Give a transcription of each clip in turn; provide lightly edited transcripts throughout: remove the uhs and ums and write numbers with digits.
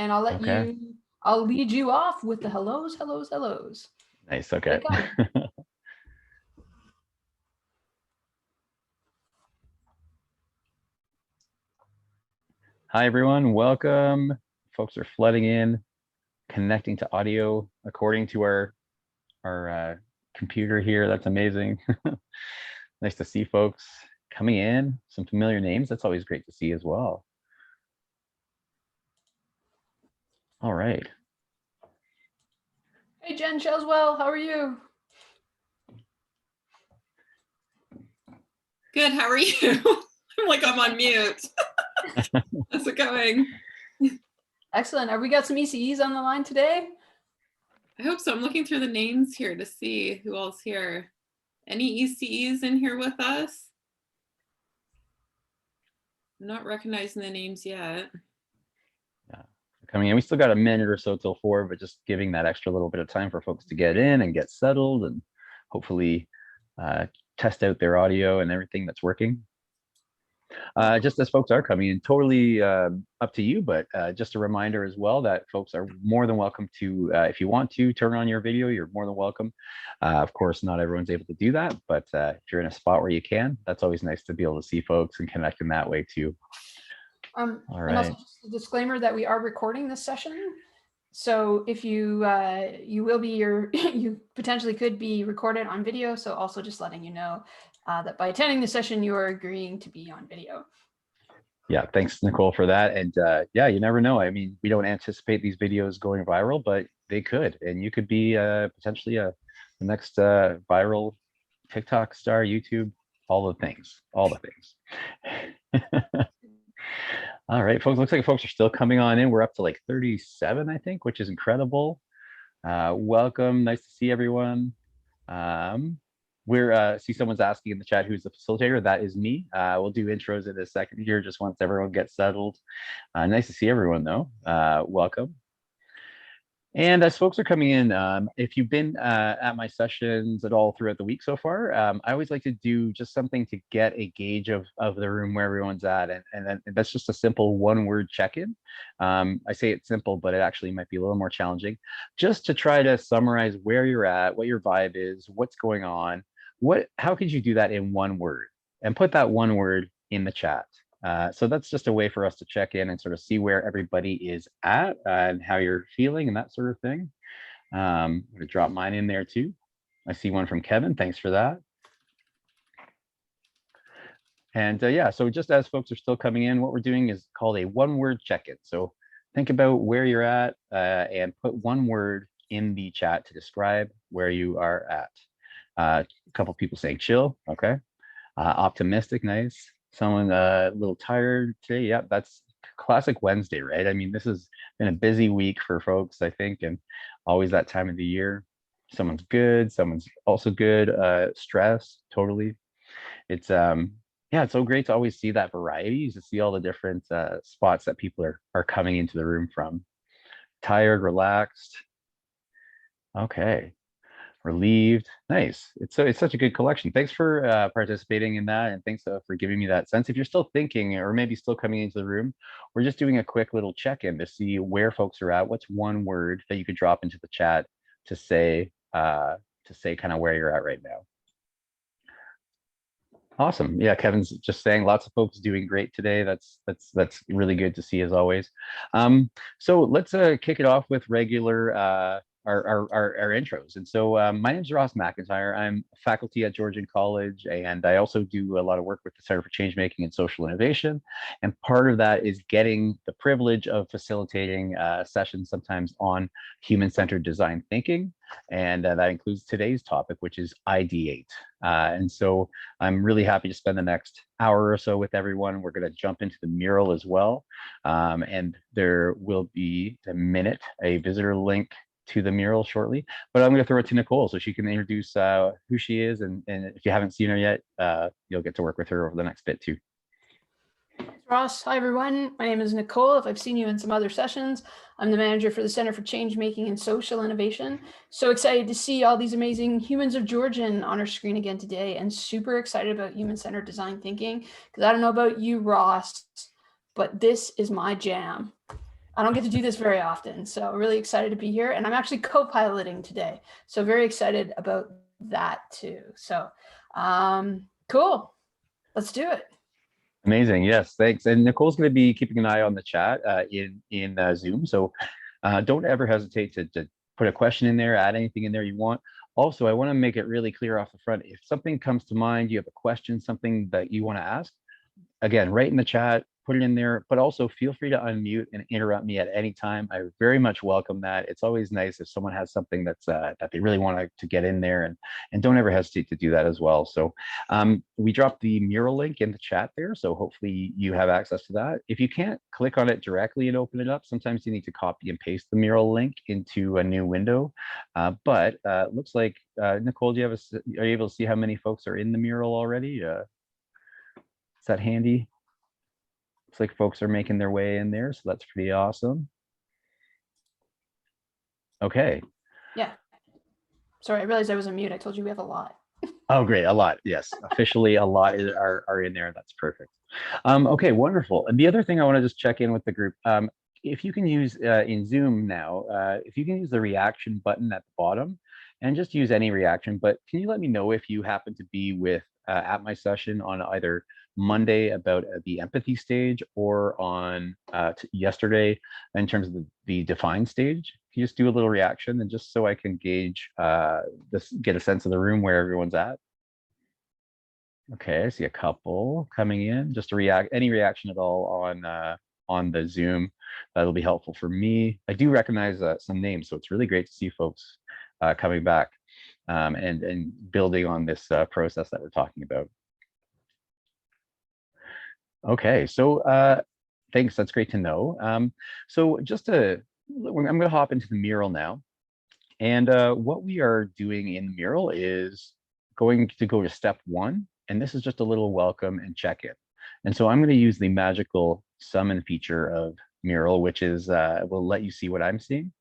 and I'll lead you off with the hellos, hellos, hellos. Nice. Okay. Hi, everyone. Welcome. Folks are flooding in, connecting to audio according to our computer here. That's amazing. Nice to see folks coming in. Some familiar names. That's always great to see as well. All right. Hey, Jen Shelswell, how are you? Good. How are you? I'm like, I'm on mute. How's it going? Excellent. Have we got some ECEs on the line today? I hope so. I'm looking through the names here to see who else here. Any ECEs in here with us? I'm not recognizing the names yet. Yeah, coming in. We still got a minute or so till 4, but just giving that extra little bit of time for folks to get in and get settled and hopefully test out their audio and everything that's working. Just as folks are coming in, totally up to you, but just a reminder as well that folks are more than welcome to, if you want to turn on your video, you're more than welcome. Of course, not everyone's able to do that, but if you're in a spot where you can, that's always nice to be able to see folks and connect in that way too. All right. And also just a disclaimer that we are recording this session. So if you you potentially could be recorded on video. So also just letting you know that by attending the session, you are agreeing to be on video. Yeah, thanks, Nicole, for that. And yeah, you never know. I mean, we don't anticipate these videos going viral, but they could. And you could be potentially the next viral TikTok star, YouTube, all the things. All right, folks, looks like folks are still coming on in. We're up to like 37, I think, which is incredible. Welcome, nice to see everyone. See someone's asking in the chat who's the facilitator. That is me. We'll do intros in a second here, just once everyone gets settled. Nice to see everyone though. Welcome. And as folks are coming in, if you've been at my sessions at all throughout the week so far, I always like to do just something to get a gauge of the room where everyone's at. And then that's just a simple one-word check-in. I say it's simple, but it actually might be a little more challenging, just to try to summarize where you're at, what your vibe is, what's going on. How could you do that in one word? And put that one word in the chat. So that's just a way for us to check in and sort of see where everybody is at and how you're feeling and that sort of thing. I'm going to drop mine in there too. I see one from Kevin. Thanks for that. And yeah, so just as folks are still coming in, what we're doing is called a one-word check-in. So think about where you're at and put one word in the chat to describe where you are at. A couple people saying chill. Okay. Optimistic. Nice. Someone a little tired today. Yeah, that's classic Wednesday, right? I mean, this has been a busy week for folks, I think, and always that time of the year. Someone's good, someone's also good. Stress, totally. It's yeah, it's so great to always see that variety, to see all the different spots that people are coming into the room from. Tired, relaxed. Okay. Relieved. Nice. It's such a good collection. Thanks for participating in that, and thanks for giving me that sense. If you're still thinking or maybe still coming into the room, we're just doing a quick little check-in to see where folks are at. What's one word that you could drop into the chat to say kind of where you're at right now? Awesome. Yeah, Kevin's just saying lots of folks doing great today. That's really good to see as always. So let's kick it off with regular our intros. And so my name is Ross McIntyre. I'm faculty at Georgian College, and I also do a lot of work with the Center for Changemaking and Social Innovation. And part of that is getting the privilege of facilitating sessions sometimes on human-centered design thinking. And that includes today's topic, which is Ideate. And so I'm really happy to spend the next hour or so with everyone. We're going to jump into the mural as well. And there will be a visitor link to the mural shortly, but I'm going to throw it to Nicole so she can introduce who she is, and if you haven't seen her yet, you'll get to work with her over the next bit too. Thanks, Ross. Hi, everyone. My name is Nicole. If I've seen you in some other sessions, I'm the manager for the Center for Changemaking and Social Innovation. So excited to see all these amazing humans of Georgian on our screen again today, and super excited about human-centered design thinking, because I don't know about you, Ross, but this is my jam. I don't get to do this very often. So really excited to be here. And I'm actually co-piloting today. So very excited about that too. So cool. Let's do it. Amazing. Yes, thanks. And Nicole's going to be keeping an eye on the chat in Zoom. So don't ever hesitate to put a question in there, add anything in there you want. Also, I want to make it really clear off the front. If something comes to mind, you have a question, something that you want to ask, again, write in the chat, put it in there, but also feel free to unmute and interrupt me at any time. I very much welcome that. It's always nice if someone has something that's that they really want to get in there, and don't ever hesitate to do that as well. So we dropped the mural link in the chat there, so hopefully you have access to that. If you can't click on it directly and open it up, sometimes you need to copy and paste the mural link into a new window. But looks like, Nicole, are you able to see how many folks are in the mural already? Is that handy? Looks like folks are making their way in there, so that's pretty awesome. Okay. Yeah. Sorry, I realized I was on mute. I told you we have a lot. Oh, great. A lot. Yes. Officially, a lot are in there. That's perfect. Okay, wonderful. And the other thing I want to just check in with the group, if you can use in Zoom now, if you can use the reaction button at the bottom and just use any reaction, but can you let me know if you happen to be with at my session on either Monday about the empathy stage or on yesterday in terms of the define stage? Can you just do a little reaction, and just so I can gauge get a sense of the room where everyone's at? Okay, I see a couple coming in. Just to any reaction at all on the Zoom, that'll be helpful for me. I do recognize some names, so it's really great to see folks coming back and building on this process that we're talking about. Okay, so thanks, that's great to know. So just I'm gonna hop into the mural now. And what we are doing in the mural is going to go to step 1. And this is just a little welcome and check-in. And so I'm going to use the magical summon feature of mural, which is will let you see what I'm seeing.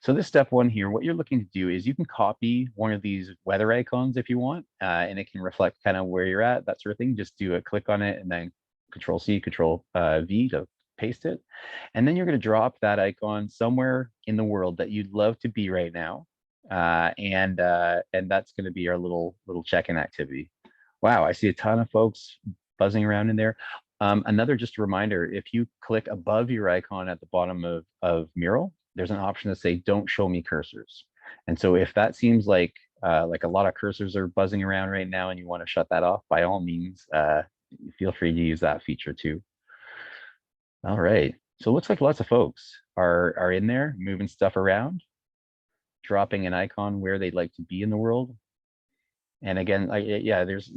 So this step 1 here, what you're looking to do is you can copy one of these weather icons if you want, and it can reflect kind of where you're at, that sort of thing. Just do a click on it and then Control-C, Control-V to paste it. And then you're going to drop that icon somewhere in the world that you'd love to be right now. And that's going to be our little check-in activity. Wow, I see a ton of folks buzzing around in there. Another just a reminder, if you click above your icon at the bottom of mural, there's an option to say, don't show me cursors. And so if that seems like a lot of cursors are buzzing around right now and you want to shut that off, by all means, feel free to use that feature too. All right, so it looks like lots of folks are in there, moving stuff around, dropping an icon where they'd like to be in the world. And again, yeah, there's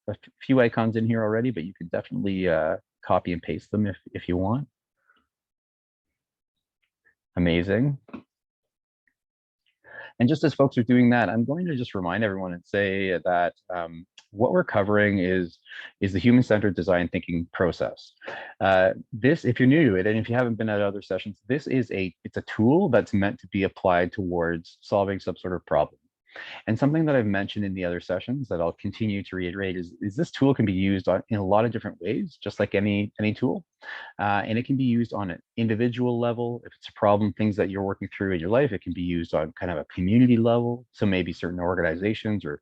a few icons in here already, but you could definitely copy and paste them if you want. Amazing. And just as folks are doing that, I'm going to just remind everyone and say that what we're covering is the human-centered design thinking process. This, if you're new to it, and if you haven't been at other sessions, this is it's a tool that's meant to be applied towards solving some sort of problem. And something that I've mentioned in the other sessions that I'll continue to reiterate is this tool can be used in a lot of different ways, just like any tool. And it can be used on an individual level. If it's a problem, things that you're working through in your life, it can be used on kind of a community level. So maybe certain organizations or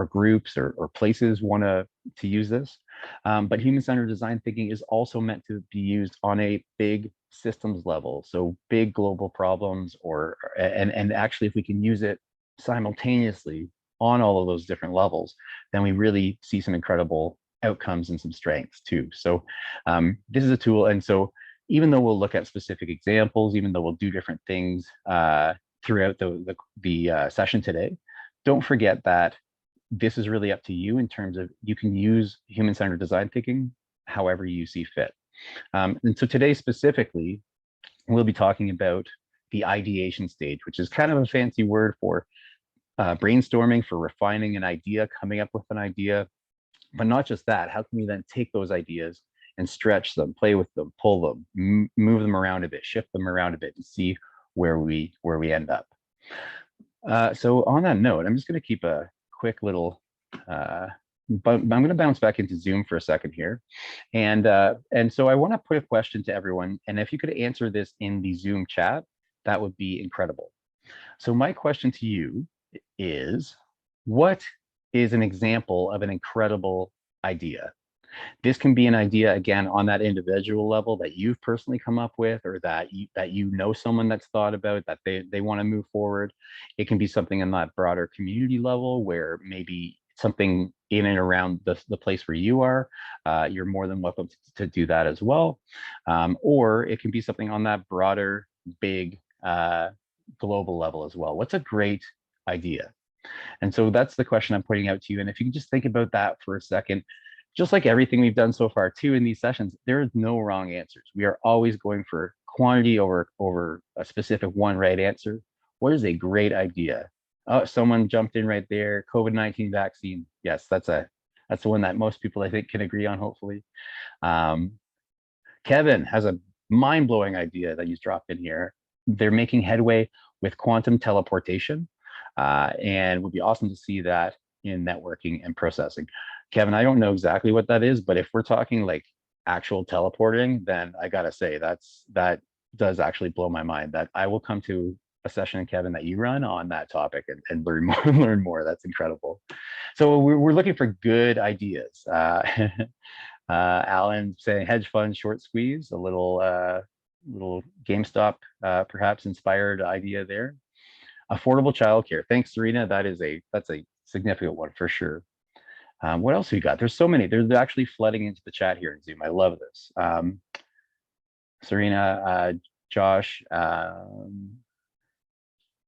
groups or places want to use this. But human-centered design thinking is also meant to be used on a big systems level. So big global problems and actually if we can use it simultaneously on all of those different levels, then we really see some incredible outcomes and some strengths too. So this is a tool. And so even though we'll look at specific examples, even though we'll do different things throughout the session today, don't forget that this is really up to you in terms of you can use human-centered design thinking however you see fit. And so today specifically, we'll be talking about the ideation stage, which is kind of a fancy word for brainstorming, for refining an idea, coming up with an idea. But not just that, how can we then take those ideas and stretch them, play with them, pull them, move them around a bit, shift them around a bit, and see where we end up. So on that note, I'm just going to keep a quick little but I'm going to bounce back into Zoom for a second here. And so I want to put a question to everyone. And if you could answer this in the Zoom chat, that would be incredible. So my question to you is, what is an example of an incredible idea? This can be an idea, again, on that individual level that you've personally come up with, or that you know someone that's thought about that they want to move forward. It can be something in that broader community level where maybe something in and around the place where you are. You're more than welcome to do that as well. Or it can be something on that broader, big global level as well. What's a great idea? And so that's the question I'm putting out to you. And if you can just think about that for a second, just like everything we've done so far too in these sessions, there is no wrong answers. We are always going for quantity over a specific one right answer. What is a great idea? Oh, someone jumped in right there. COVID-19 vaccine. Yes, that's the one that most people I think can agree on, hopefully. Kevin has a mind-blowing idea that he's dropped in here. They're making headway with quantum teleportation, and it would be awesome to see that in networking and processing. Kevin, I don't know exactly what that is, but if we're talking like actual teleporting, then I gotta say that does actually blow my mind. That I will come to a session, Kevin, that you run on that topic and learn more. Learn more. That's incredible. So we're looking for good ideas. Alan saying hedge fund short squeeze, a little GameStop perhaps inspired idea there. Affordable childcare. Thanks, Serena. That's a significant one for sure. What else we got? There's so many. They're actually flooding into the chat here in Zoom. I love this. Serena, Josh,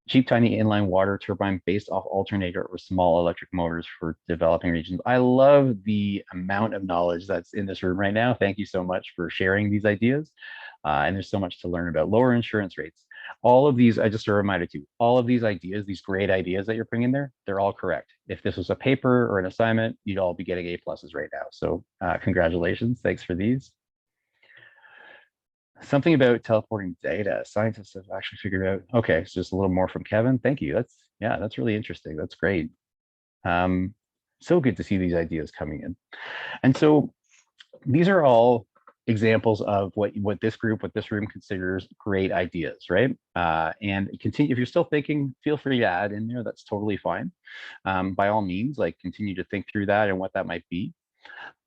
cheap, tiny inline water turbine based off alternator or small electric motors for developing regions. I love the amount of knowledge that's in this room right now. Thank you so much for sharing these ideas. And there's so much to learn about. Lower insurance rates. All of these, just a reminder too, all of these ideas, these great ideas that you're bringing there, they're all correct. If this was a paper or an assignment, you'd all be getting A+ right now. So congratulations, thanks for these. Something about teleporting data. Scientists have actually figured out. Okay, it's just a little more from Kevin. Thank you. That's really interesting. That's great. So good to see these ideas coming in. And so these are all examples of what this room considers great ideas, right? And continue, if you're still thinking, feel free to add in there. That's totally fine. By all means, like continue to think through that and what that might be.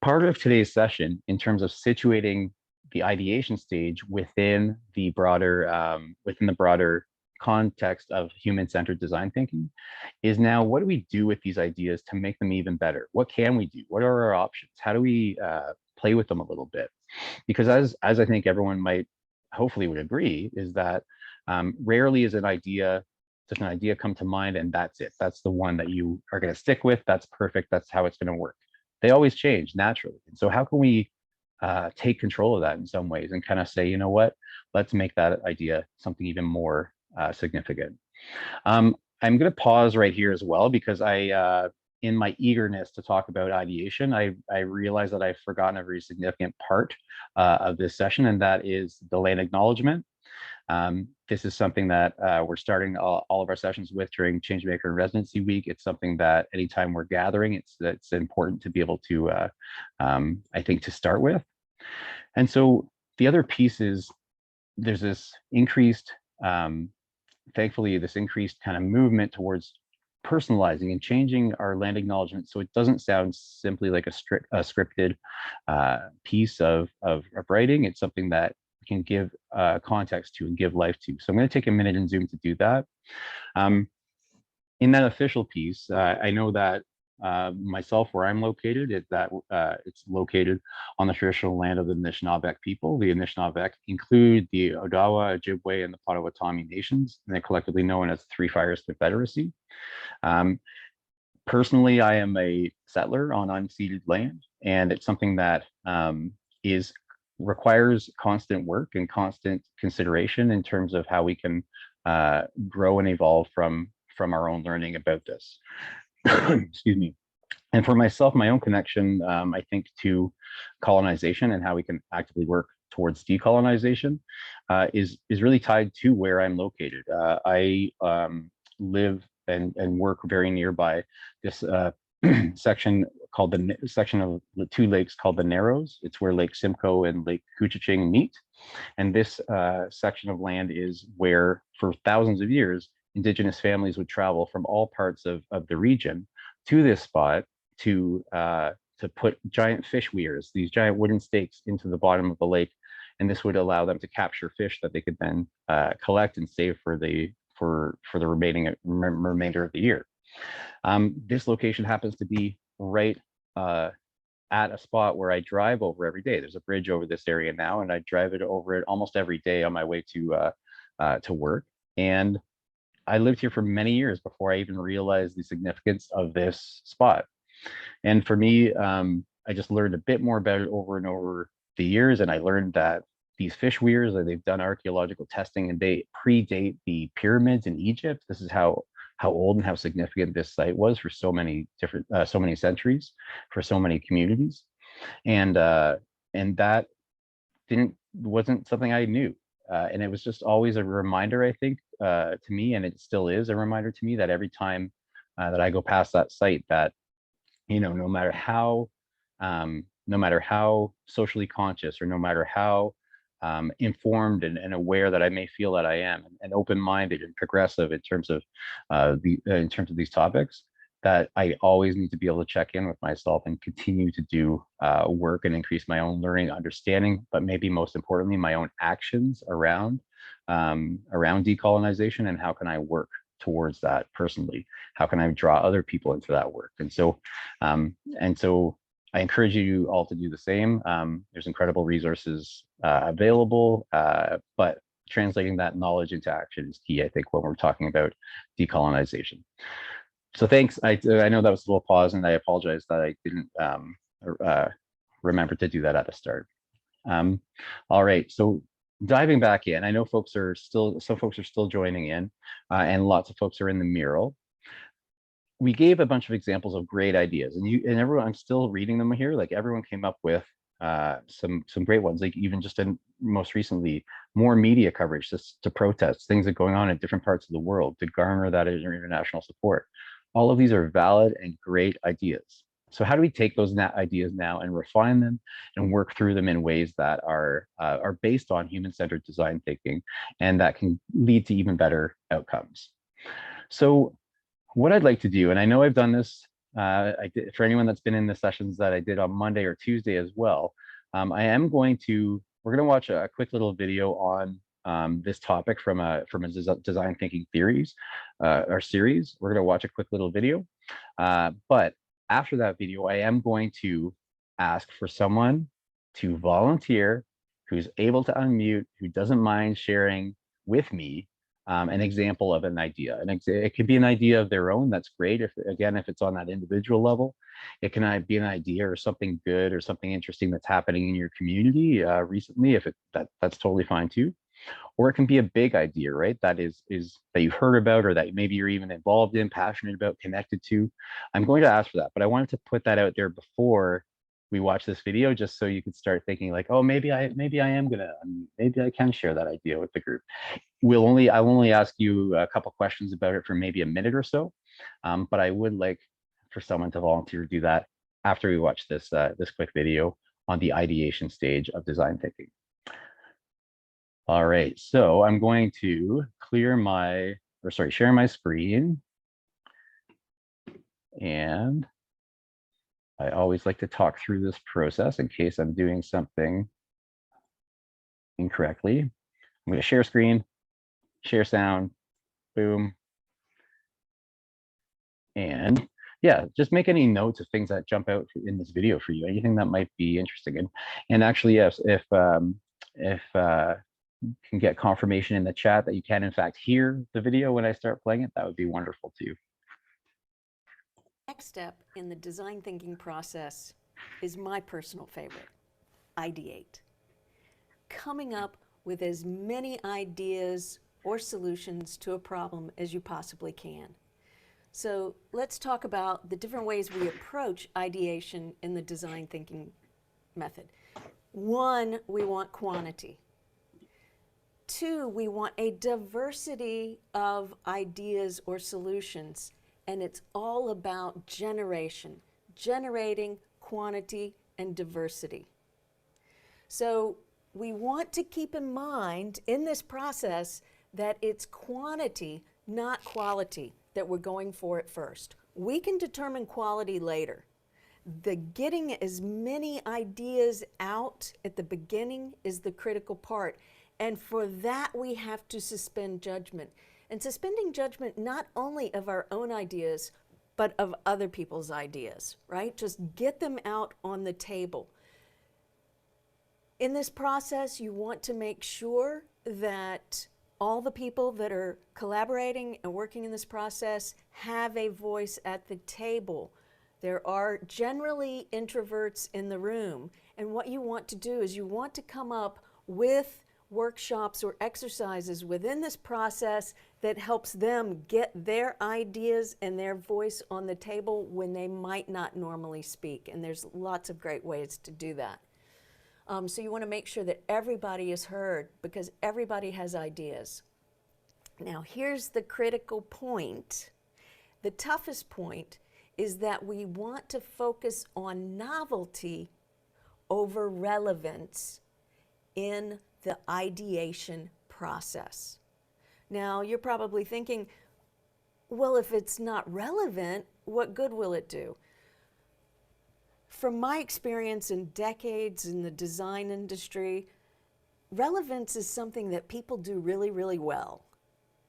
Part of today's session, in terms of situating the ideation stage within the broader context of human-centered design thinking, is now what do we do with these ideas to make them even better? What can we do? What are our options? How do we play with them a little bit? Because as I think everyone might hopefully would agree, is that rarely is an idea come to mind and that's it. That's the one that you are going to stick with. That's perfect. That's how it's going to work. They always change naturally. And so how can we take control of that in some ways and kind of say, you know what, let's make that idea something even more significant. I'm going to pause right here as well because in my eagerness to talk about ideation, I realized that I've forgotten a very significant part of this session, and that is the land acknowledgement. This is something that we're starting all of our sessions with during Changemaker and Residency Week. It's something that anytime we're gathering, it's important to be able to, I think, to start with. And so the other piece is there's this increased, thankfully, this increased kind of movement towards personalizing and changing our land acknowledgement so it doesn't sound simply like a scripted piece of writing. It's something that can give context to and give life to. So I'm going to take a minute in Zoom to do that. In that official piece, I know that myself, where I'm located, it's located on the traditional land of the Anishinaabeg people. The Anishinaabeg include the Odawa, Ojibwe, and the Potawatomi nations, and they're collectively known as the Three Fires Confederacy. Personally, I am a settler on unceded land, and it's something that requires constant work and constant consideration in terms of how we can grow and evolve from our own learning about this. Excuse me. And for myself, my own connection, I think, to colonization and how we can actively work towards decolonization is really tied to where I'm located. I live and work very nearby this section section of the two lakes called the Narrows. It's where Lake Simcoe and Lake Couchiching meet. And this section of land is where, for thousands of years, Indigenous families would travel from all parts of the region to this spot to put giant fish weirs, these giant wooden stakes, into the bottom of the lake. And this would allow them to capture fish that they could then collect and save for the remainder of the year. This location happens to be right at a spot where I drive over every day. There's a bridge over this area now, and I drive over it almost every day on my way to work. And I lived here for many years before I even realized the significance of this spot. And for me, I just learned a bit more about it over and over the years, and I learned that these fish weirs, they've done archaeological testing, and they predate the pyramids in Egypt. This is how old and how significant this site was for so many different, so many centuries, for so many communities, and that wasn't something I knew, and it was just always a reminder, I think, to me, and it still is a reminder to me that every time that I go past that site, that no matter how socially conscious, or no matter how informed and aware that I may feel that I am, and open-minded and progressive in terms of these topics, that I always need to be able to check in with myself and continue to do work and increase my own learning, understanding, but maybe most importantly, my own actions around decolonization, and how can I work towards that personally? How can I draw other people into that work? And so I encourage you all to do the same. There's incredible resources available, but translating that knowledge into action is key, I think, when we're talking about decolonization. So thanks. I know that was a little pause, and I apologize that I didn't remember to do that at the start. All right, so diving back in, I know some folks are still joining in, and lots of folks are in the mural. We gave a bunch of examples of great ideas, and everyone, I'm still reading them here. Like, everyone came up with some great ones. Like, even just most recently, more media coverage to protest things that are going on in different parts of the world to garner that international support. All of these are valid and great ideas. So how do we take those ideas now and refine them and work through them in ways that are based on human-centered design thinking, and that can lead to even better outcomes? So what I'd like to do, and I know I've done this for anyone that's been in the sessions that I did on Monday or Tuesday as well, we're going to watch a quick little video on this topic from a design thinking theories our series. We're going to watch a quick little video, but after that video, I am going to ask for someone to volunteer who's able to unmute, who doesn't mind sharing with me an example of an idea. It could be an idea of their own. That's great. If it's on that individual level, it can be an idea or something good or something interesting that's happening in your community recently. That's totally fine too. Or it can be a big idea, right? That you heard about, or that maybe you're even involved in, passionate about, connected to. I'm going to ask for that, but I wanted to put that out there before we watch this video, just so you could start thinking like, oh, maybe I can share that idea with the group. I'll only ask you a couple questions about it for maybe a minute or so, but I would like for someone to volunteer to do that after we watch this quick video on the ideation stage of design thinking. All right, so I'm going to share my screen, and I always like to talk through this process in case I'm doing something incorrectly. I'm going to share screen, share sound, boom. And yeah, just make any notes of things that jump out in this video for you, anything that might be interesting. And actually, yes, if you can get confirmation in the chat that you can in fact hear the video when I start playing it, that would be wonderful too. Next step in the design thinking process is my personal favorite, ideate. Coming up with as many ideas or solutions to a problem as you possibly can. So let's talk about the different ways we approach ideation in the design thinking method. 1, we want quantity. 2, we want a diversity of ideas or solutions and it's all about generating quantity and diversity. So we want to keep in mind in this process that it's quantity, not quality, that we're going for at first. We can determine quality later. The getting as many ideas out at the beginning is the critical part. And for that, we have to suspend judgment. And suspending judgment not only of our own ideas, but of other people's ideas, right? Just get them out on the table. In this process, you want to make sure that all the people that are collaborating and working in this process have a voice at the table. There are generally introverts in the room, and what you want to do is you want to come up with workshops or exercises within this process that helps them get their ideas and their voice on the table when they might not normally speak, and there's lots of great ways to do that. So you want to make sure that everybody is heard because everybody has ideas. Now here's the critical point. The toughest point is that we want to focus on novelty over relevance in the ideation process. Now, you're probably thinking, well, if it's not relevant, what good will it do? From my experience in decades in the design industry, relevance is something that people do really, really well.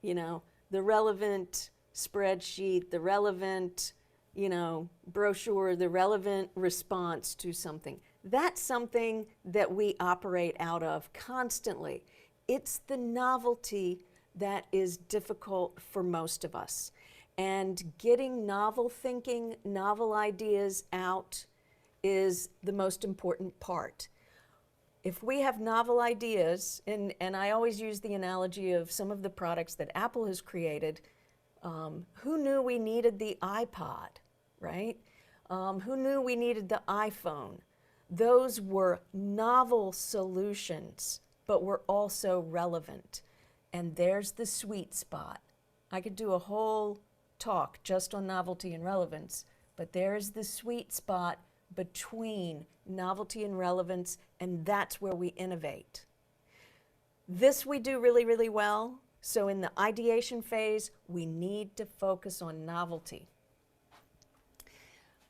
You know, the relevant spreadsheet, the relevant brochure, the relevant response to something. That's something that we operate out of constantly. It's the novelty that is difficult for most of us. And getting novel thinking, novel ideas out is the most important part. If we have novel ideas, and I always use the analogy of some of the products that Apple has created, who knew we needed the iPod, right? Who knew we needed the iPhone? Those were novel solutions, but were also relevant. And there's the sweet spot. I could do a whole talk just on novelty and relevance, but there's the sweet spot between novelty and relevance, and that's where we innovate. This we do really, really well. So in the ideation phase, we need to focus on novelty.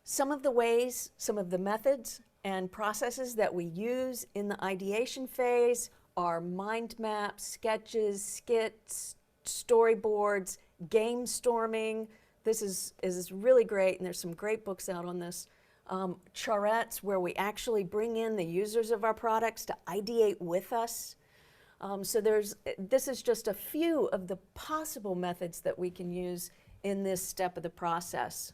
Some of the ways, some of the methods and processes that we use in the ideation phase are mind maps, sketches, skits, storyboards, game storming. This is really great, and there's some great books out on this. Charrettes, where we actually bring in the users of our products to ideate with us. So this is just a few of the possible methods that we can use in this step of the process.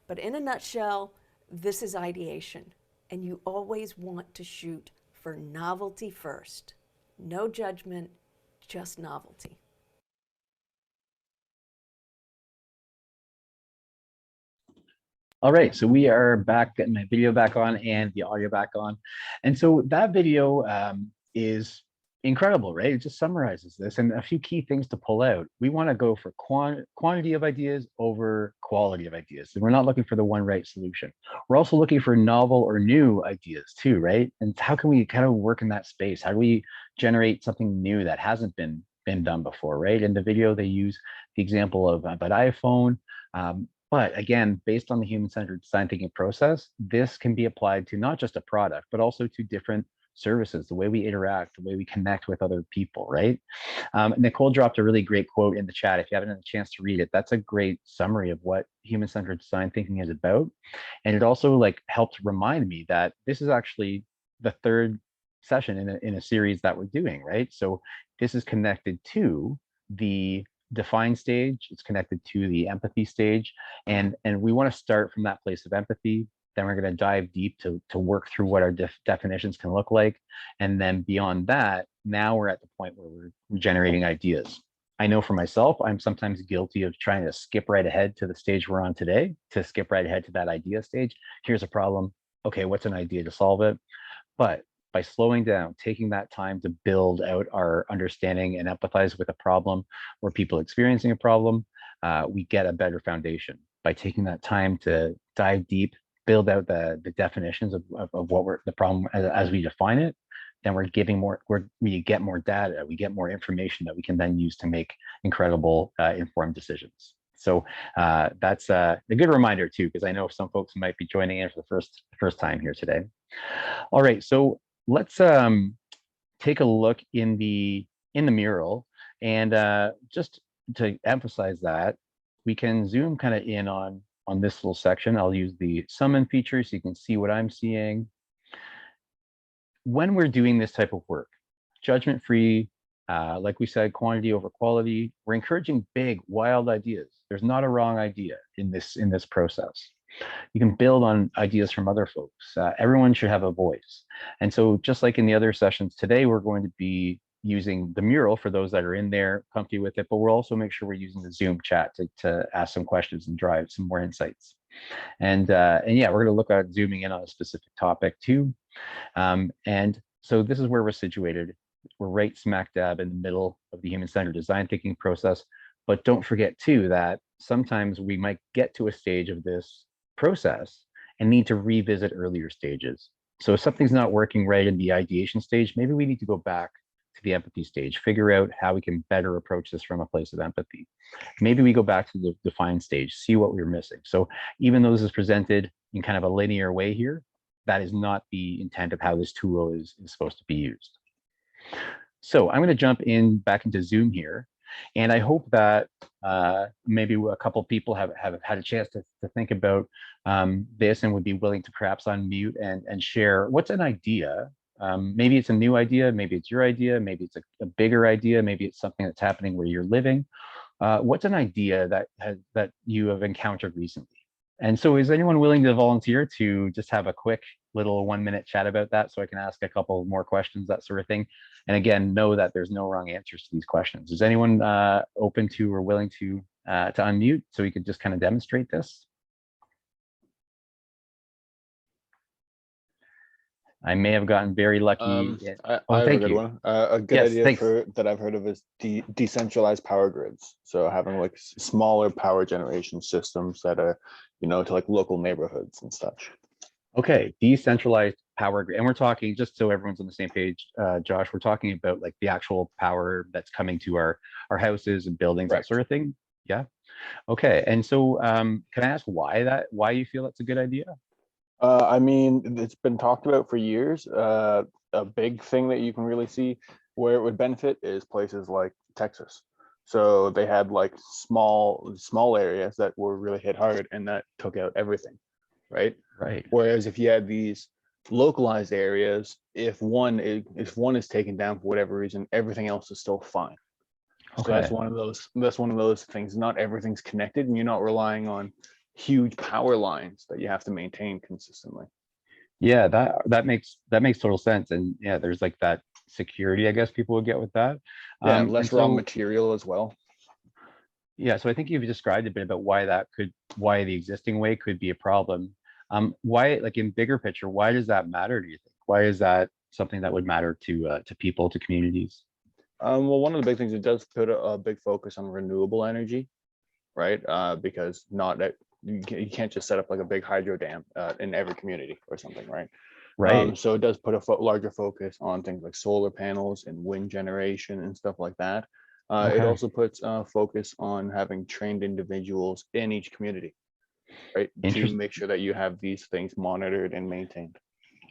But in a nutshell, this is ideation, and you always want to shoot for novelty first. No judgment, just novelty. All right, so we are back, getting my video back on and the audio back on. And so that video is incredible, right? It just summarizes this and a few key things to pull out. We want to go for quantity of ideas over quality of ideas. And we're not looking for the one right solution. We're also looking for novel or new ideas too, right? And how can we kind of work in that space? How do we generate something new that hasn't been done before, right? In the video, they use the example of an iPhone. But again, based on the human-centered design thinking process, this can be applied to not just a product, but also to different services, the way we interact, the way we connect with other people, right? Nicole dropped a really great quote in the chat. If you haven't had a chance to read it, that's a great summary of what human-centered design thinking is about. And it also helped remind me that this is actually the third session in a series that we're doing, right? So this is connected to the define stage, it's connected to the empathy stage, and we want to start from that place of empathy. Then we're going to dive deep to work through what our definitions can look like, and then beyond that, now we're at the point where we're generating ideas. I know for myself, I'm sometimes guilty of trying to skip right ahead to the stage we're on today, to skip right ahead to that idea stage. Here's a problem. Okay, what's an idea to solve it? But by slowing down, taking that time to build out our understanding and empathize with a problem or people experiencing a problem, we get a better foundation by taking that time to dive deep, build out the definitions of what the problem as we define it. Then we get more data, we get more information that we can then use to make incredible informed decisions. So that's a good reminder too, because I know some folks might be joining in for the first time here today. All right, so let's take a look in the mural, and just to emphasize that, we can zoom kind of in on this little section. I'll use the summon feature so you can see what I'm seeing. When we're doing this type of work, judgment-free, like we said, quantity over quality, we're encouraging big, wild ideas. There's not a wrong idea in this process. You can build on ideas from other folks. Everyone should have a voice. And so just like in the other sessions today, we're going to be using the mural for those that are in there, comfy with it, but we'll also make sure we're using the Zoom chat to ask some questions and drive some more insights. And yeah, we're going to look at zooming in on a specific topic too. And so this is where we're situated. We're right smack dab in the middle of the human-centered design thinking process. But don't forget too that sometimes we might get to a stage of this process and need to revisit earlier stages. So if something's not working right in the ideation stage, maybe we need to go back to the empathy stage, figure out how we can better approach this from a place of empathy. Maybe we go back to the define stage, see what we're missing. So even though this is presented in kind of a linear way here, that is not the intent of how this tool is supposed to be used. So I'm going to jump back into Zoom here. And I hope that maybe a couple people have had a chance to think about this and would be willing to perhaps unmute and share what's an idea. Maybe it's a new idea, maybe it's your idea, maybe it's a bigger idea, maybe it's something that's happening where you're living. What's an idea that you have encountered recently? And so is anyone willing to volunteer to just have a quick little 1-minute chat about that so I can ask a couple more questions, that sort of thing? And again, know that there's no wrong answers to these questions. Is anyone open to or willing to unmute so we could just kind of demonstrate this? I may have gotten very lucky. I have a good one. A good idea that I've heard of is decentralized power grids. So having like smaller power generation systems that are, to like local neighborhoods and such. Okay, decentralized power grid. And we're talking, just so everyone's on the same page, Josh, we're talking about like the actual power that's coming to our houses and buildings, that sort of thing. Yeah. Okay. And so can I ask why you feel that's a good idea? I mean, it's been talked about for years. A big thing that you can really see where it would benefit is places like Texas. So they had like small areas that were really hit hard and that took out everything, right? Right. Whereas if you had these localized areas, if one is taken down for whatever reason, everything else is still fine. Okay. So that's one of those things. Not everything's connected, and you're not relying on huge power lines that you have to maintain consistently. Yeah, that makes total sense. And yeah, there's like that security, I guess people would get with that. Yeah, less raw material as well. Yeah, so I think you've described a bit about why the existing way could be a problem. Why, like in bigger picture, why does that matter, do you think? Why is that something that would matter to people, to communities? Well, one of the big things, it does put a big focus on renewable energy, right? Because you can't just set up like a big hydro dam in every community or something, right? Right. So it does put a larger focus on things like solar panels and wind generation and stuff like that. Okay. It also puts focus on having trained individuals in each community, right? To make sure that you have these things monitored and maintained.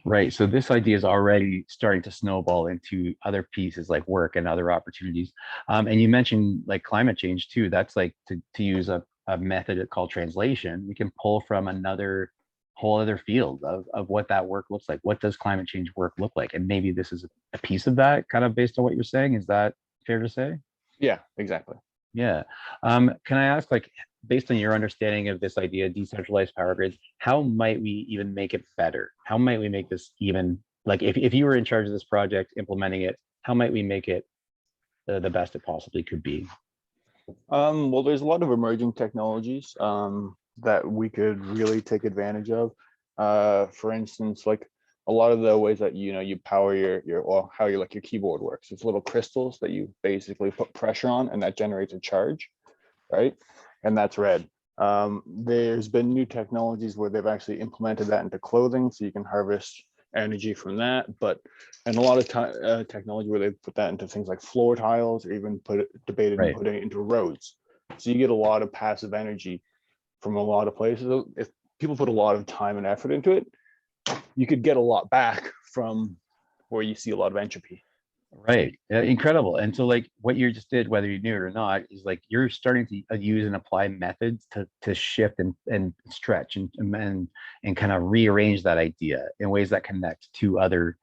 Right. So this idea is already starting to snowball into other pieces like work and other opportunities. And you mentioned like climate change too. That's like to use a method called translation. We can pull from another whole other field of what that work looks like. What does climate change work look like? And maybe this is a piece of that, kind of based on what you're saying. Is that fair to say? Yeah, exactly. Yeah. Can I ask, like, based on your understanding of this idea, decentralized power grids, how might we even make it better? How might we make this even, like, if you were in charge of this project, implementing it, how might we make it the best it possibly could be? Well, there's a lot of emerging technologies that we could really take advantage of. For instance, like a lot of the ways that you power how your keyboard works. It's little crystals that you basically put pressure on, and that generates a charge, right? and that's red. There's been new technologies where they've actually implemented that into clothing, so you can harvest energy from that. And a lot of technology where they put that into things like floor tiles, or even debated Right. putting it into roads. So you get a lot of passive energy from a lot of places. If people put a lot of time and effort into it, you could get a lot back from where you see a lot of entropy. Right. Incredible. And so like what you just did, whether you knew it or not, is like you're starting to use and apply methods to shift and stretch and kind of rearrange that idea in ways that connect to other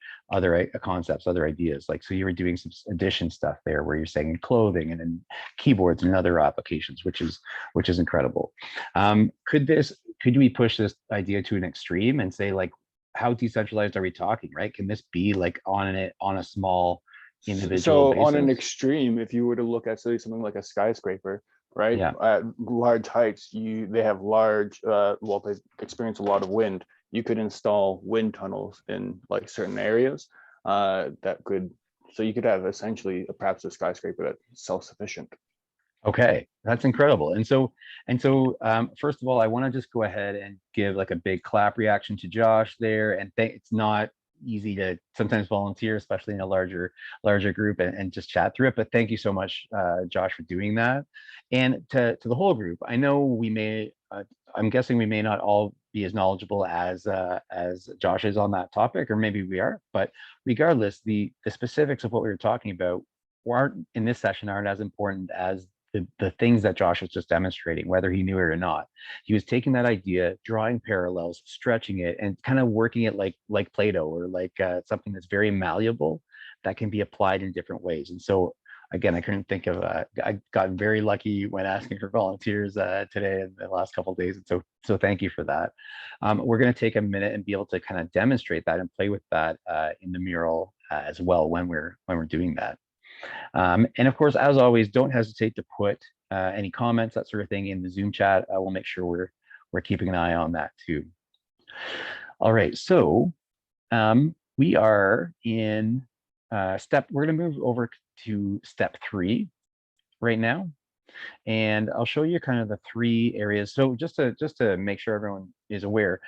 concepts, other ideas. Like, so you were doing some addition stuff there where you're saying clothing and then keyboards and other applications, which is incredible. Could we push this idea to an extreme and say, like, how decentralized are we talking, right? Can this be like on a small individual so basis? On an extreme, if you were to look at, say, something like a skyscraper, right? Yeah. At large heights, they have large, they experience a lot of wind. You could install wind tunnels in like certain areas so you could have essentially perhaps a skyscraper that's self-sufficient. Okay, that's incredible. And so first of all, I want to just go ahead and give like a big clap reaction to Josh there. And it's not easy to sometimes volunteer, especially in a larger group, and just chat through it. But thank you so much, Josh, for doing that. And to the whole group, I know we may, I'm guessing we may not all be as knowledgeable as Josh is on that topic, or maybe we are. But regardless, the specifics of what we were talking about aren't in this session aren't as important as the things that Josh was just demonstrating, whether he knew it or not. He was taking that idea, drawing parallels, stretching it, and kind of working it like Play-Doh, or like something that's very malleable that can be applied in different ways. And so, again, I couldn't think of, I got very lucky when asking for volunteers today and the last couple of days. And so thank you for that. We're going to take a minute and be able to kind of demonstrate that and play with that in the mural as well when we're doing that. And of course, as always, don't hesitate to put any comments, that sort of thing, in the Zoom chat. We'll make sure we're keeping an eye on that too. All right, so we are in we're going to move over to step 3 right now, and I'll show you kind of the 3 areas. So just to make sure everyone is aware,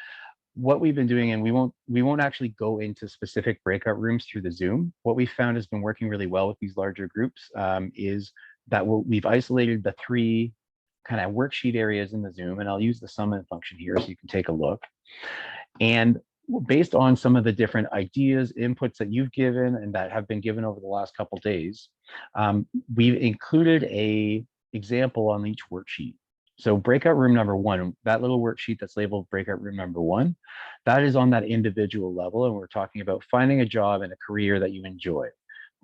what we've been doing, and we won't actually go into specific breakout rooms through the Zoom. What we found has been working really well with these larger groups is that we've isolated the 3 kind of worksheet areas in the Zoom, and I'll use the summon function here so you can take a look. And based on some of the different ideas, inputs that you've given and that have been given over the last couple of days, we've included a example on each worksheet. So breakout room number 1, that little worksheet that's labeled breakout room number 1, that is on that individual level. And we're talking about finding a job and a career that you enjoy.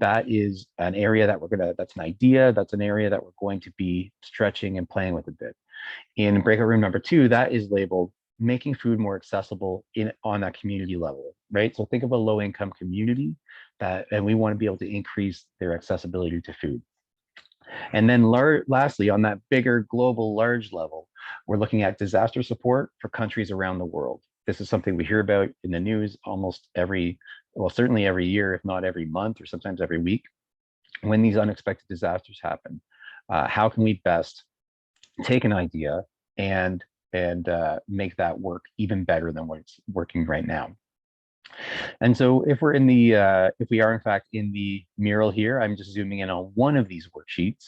That is an area that that's an idea, that's an area that we're going to be stretching and playing with a bit. In breakout room number 2, that is labeled making food more accessible on that community level, right? So think of a low income community and we want to be able to increase their accessibility to food. And then lastly, on that bigger global large level, we're looking at disaster support for countries around the world. This is something we hear about in the news almost certainly every year, if not every month, or sometimes every week. When these unexpected disasters happen, how can we best take an idea and make that work even better than what's working right now? And so if we are in fact in the mural here, I'm just zooming in on one of these worksheets,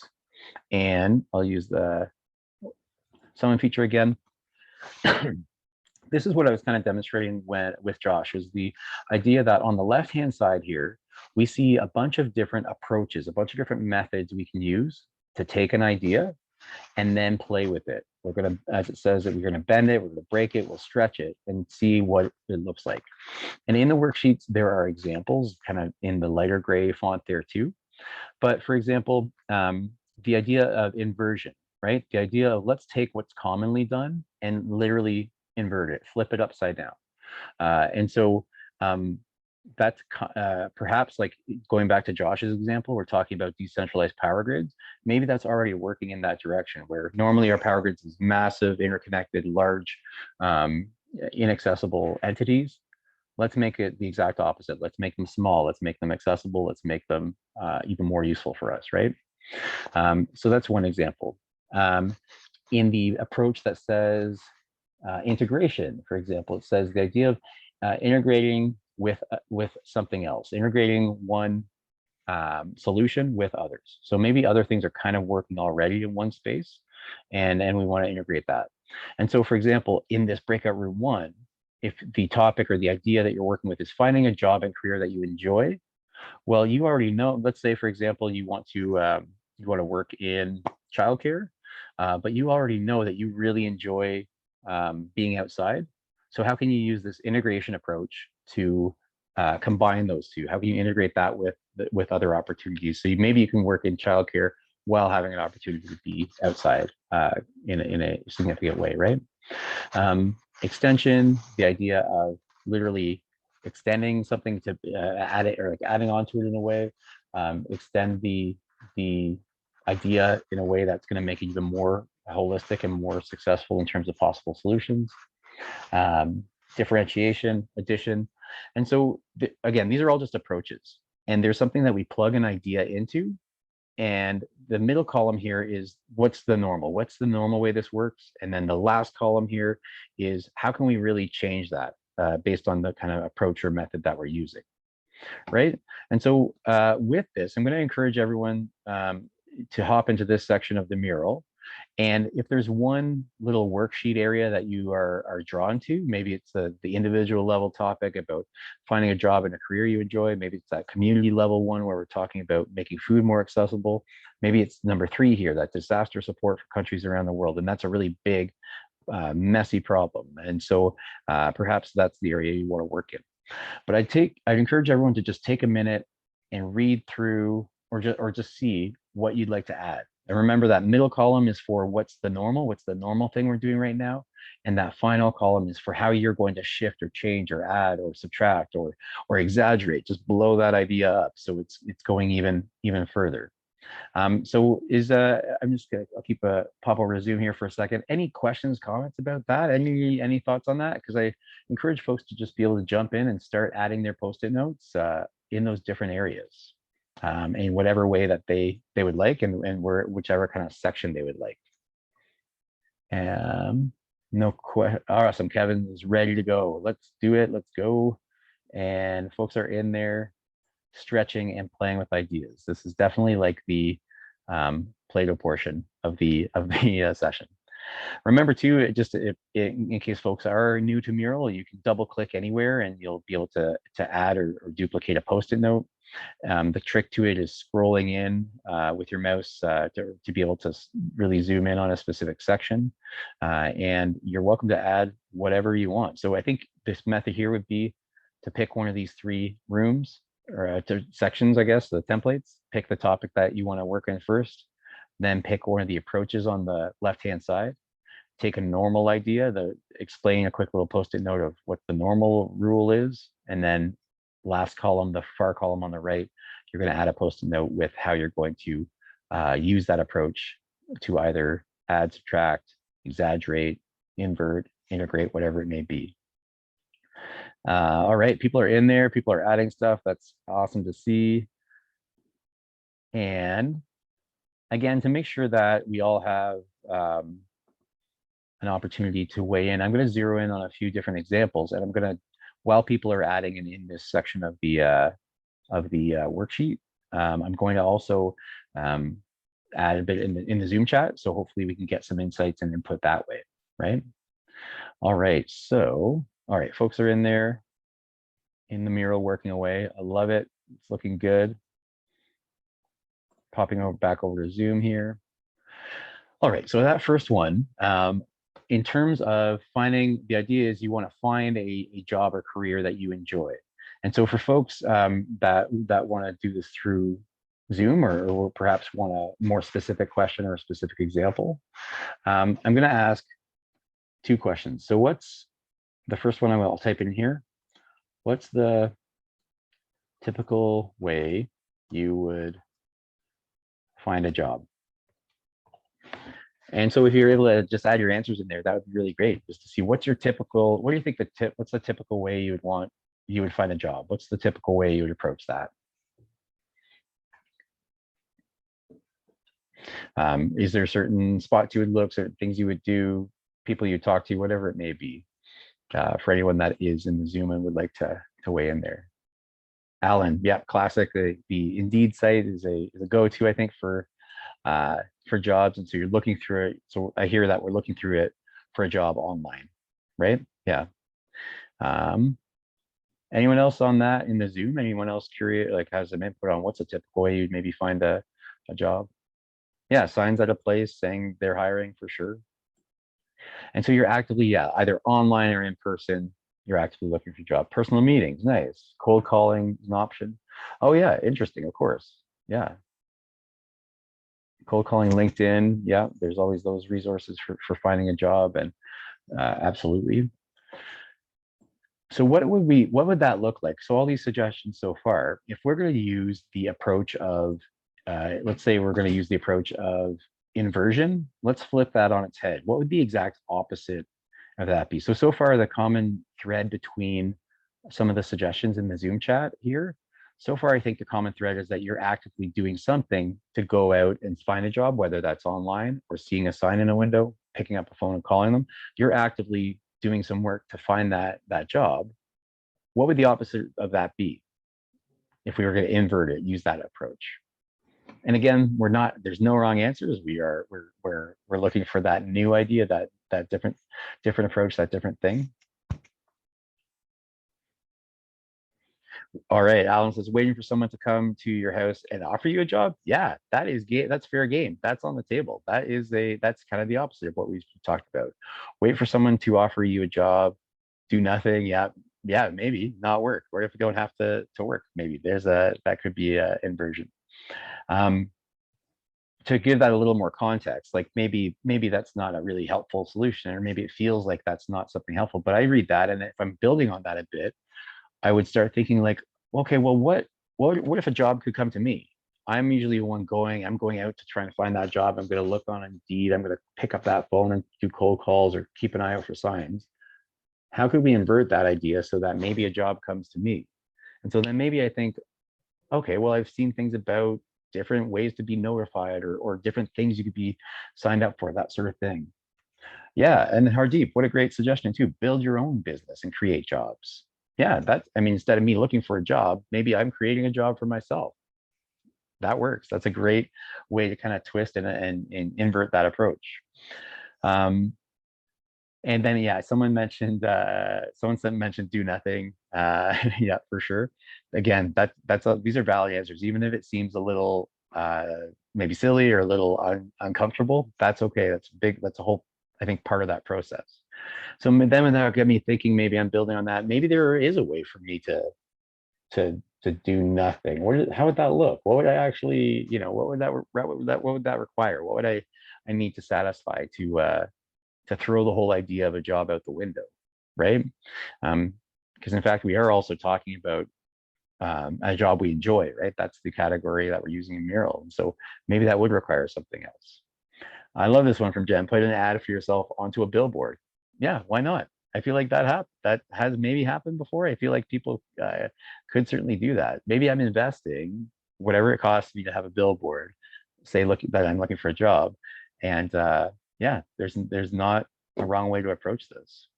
and I'll use the summon feature again. This is what I was kind of demonstrating with Josh, is the idea that on the left-hand side here, we see a bunch of different approaches, a bunch of different methods we can use to take an idea and then play with it. We're going to, as it says, that we're going to bend it, we're going to break it, we'll stretch it and see what it looks like. And in the worksheets, there are examples kind of in the lighter gray font there too. But for example, the idea of inversion, right? The idea of let's take what's commonly done and literally invert it, flip it upside down. And so that's perhaps like going back to Josh's example, we're talking about decentralized power grids. Maybe that's already working in that direction, where normally our power grids is massive, interconnected, large, inaccessible entities. Let's make it the exact opposite. Let's make them small. Let's make them accessible. Let's make them even more useful for us, right? So that's one example. in the approach that says integration, for example, it says the idea of integrating with something else, integrating one solution with others. So maybe other things are kind of working already in one space, and we want to integrate that. And so, for example, in this breakout room 1, if the topic or the idea that you're working with is finding a job and career that you enjoy, well, you already know. Let's say, for example, you want to work in childcare, but you already know that you really enjoy being outside. So how can you use this integration approach to combine those two? How can you integrate that with other opportunities? So maybe you can work in childcare while having an opportunity to be outside in a significant way, right? Extension, the idea of literally extending something to add it, or like adding onto it in a way, extend the idea in a way that's going to make it even more holistic and more successful in terms of possible solutions. Differentiation, addition. And so again, these are all just approaches, and there's something that we plug an idea into, and the middle column here is what's the normal way this works, and then the last column here is how can we really change that based on the kind of approach or method that we're using, right? And so with this, I'm going to encourage everyone to hop into this section of the mural. And if there's one little worksheet area that you are drawn to, maybe it's the individual level topic about finding a job and a career you enjoy. Maybe it's that community level one where we're talking about making food more accessible. Maybe it's number 3 here, that disaster support for countries around the world. And that's a really big, messy problem. And so perhaps that's the area you want to work in. But I'd encourage everyone to just take a minute and read through, or just see what you'd like to add. And remember, that middle column is for what's the normal thing we're doing right now. And that final column is for how you're going to shift or change or add or subtract or exaggerate, just blow that idea up. So it's going even further. So I'll keep pop over to Zoom here for a second. Any questions, comments about that? Any thoughts on that? Because I encourage folks to just be able to jump in and start adding their Post-it notes in those different areas. In whatever way that they would like, and whichever kind of section they would like. No question. Awesome. Kevin is ready to go. Let's do it. Let's go. And folks are in there stretching and playing with ideas. This is definitely like the Play-Doh portion of the session. Remember too, just in case folks are new to Mural, you can double click anywhere and you'll be able to add or duplicate a Post-it note. The trick to it is scrolling in with your mouse to be able to really zoom in on a specific section. And you're welcome to add whatever you want. So I think this method here would be to pick one of these 3 rooms or sections, I guess, the templates. Pick the topic that you want to work in first, then pick one of the approaches on the left-hand side. Take a normal idea, explain a quick little Post-it note of what the normal rule is, and then last column, the far column on the right, you're going to add a Post-it note with how you're going to use that approach to either add, subtract, exaggerate, invert, integrate, whatever it may be. All right, people are in there, people are adding stuff. That's awesome to see. And again, to make sure that we all have an opportunity to weigh in, I'm going to zero in on a few different examples, and I'm going to, while people are adding in this section of the worksheet, I'm going to also add a bit in the Zoom chat. So hopefully we can get some insights and input that way, right? All right, so, all right, folks are in there in the mural working away. I love it. It's looking good. Popping back over to Zoom here. All right, so that first one, in terms of finding, the idea is you want to find a job or career that you enjoy. And so for folks that want to do this through Zoom or perhaps want a more specific question or a specific example, I'm going to ask 2 questions. So what's the first one? I'll type in here. What's the typical way you would find a job? And so if you're able to just add your answers in there, that would be really great, just to see what's your typical, what do you think what's the typical way you would find a job? What's the typical way you would approach that? Is there certain spots you would look, certain things you would do, people you talk to, whatever it may be, for anyone that is in the Zoom and would like to weigh in there. Alan, yeah, classic. The Indeed site is a go-to, I think, for jobs. And so you're looking through it. So I hear that we're looking through it for a job online, right? Yeah. Anyone else on that in the Zoom? Anyone else curious, like has some input on what's a typical way you'd maybe find a job? Yeah, signs at a place saying they're hiring for sure. And so you're actively, yeah, either online or in person, you're actively looking for a job. Personal meetings, nice. Cold calling is an option. Oh yeah, interesting, of course. Yeah. Cold calling, LinkedIn, yeah, there's always those resources for finding a job, and absolutely. So what would that look like? So all these suggestions so far, if we're going to use the approach of, let's say we're going to use the approach of inversion, let's flip that on its head. What would the exact opposite of that be? So far the common thread between some of the suggestions in the Zoom chat here, so far I think the common thread is that you're actively doing something to go out and find a job, whether that's online or seeing a sign in a window, picking up a phone and calling them. You're actively doing some work to find that job. What would the opposite of that be if we were going to invert it, use that approach? And again, there's no wrong answers. We're looking for that new idea, that different approach, that different thing. All right, Alan says, waiting for someone to come to your house and offer you a job. Yeah, that is that's fair game. That's on the table. That's kind of the opposite of what we've talked about. Wait for someone to offer you a job, do nothing. Yeah, maybe not work. Or if you don't have to work, maybe that could be an inversion. To give that a little more context, like maybe that's not a really helpful solution, or maybe it feels like that's not something helpful, but I read that, and if I'm building on that a bit, I would start thinking like, okay, well, what if a job could come to me? I'm usually the one I'm going out to try and find that job. I'm going to look on Indeed. I'm going to pick up that phone and do cold calls or keep an eye out for signs. How could we invert that idea so that maybe a job comes to me? And so then maybe I think, okay, well, I've seen things about different ways to be notified, or different things you could be signed up for, that sort of thing. Yeah, and Hardeep, what a great suggestion too. Build your own business and create jobs. Yeah, instead of me looking for a job, maybe I'm creating a job for myself. That works. That's a great way to kind of twist and invert that approach. And then, yeah, someone mentioned do nothing. Yeah, for sure. Again, these are valid answers, even if it seems a little maybe silly or a little uncomfortable. That's okay. That's a whole, I think, part of that process. So then that got me thinking, maybe I'm building on that. Maybe there is a way for me to do nothing. How would that look? What would I actually, what would that require? What would I need to satisfy to throw the whole idea of a job out the window, right? Because in fact, we are also talking about a job we enjoy, right? That's the category that we're using in Mural. And so maybe that would require something else. I love this one from Jen. Put an ad for yourself onto a billboard. Yeah, why not? I feel like that has maybe happened before. I feel like people could certainly do that. Maybe I'm investing whatever it costs me to have a billboard, say that I'm looking for a job, and yeah, there's not a wrong way to approach this.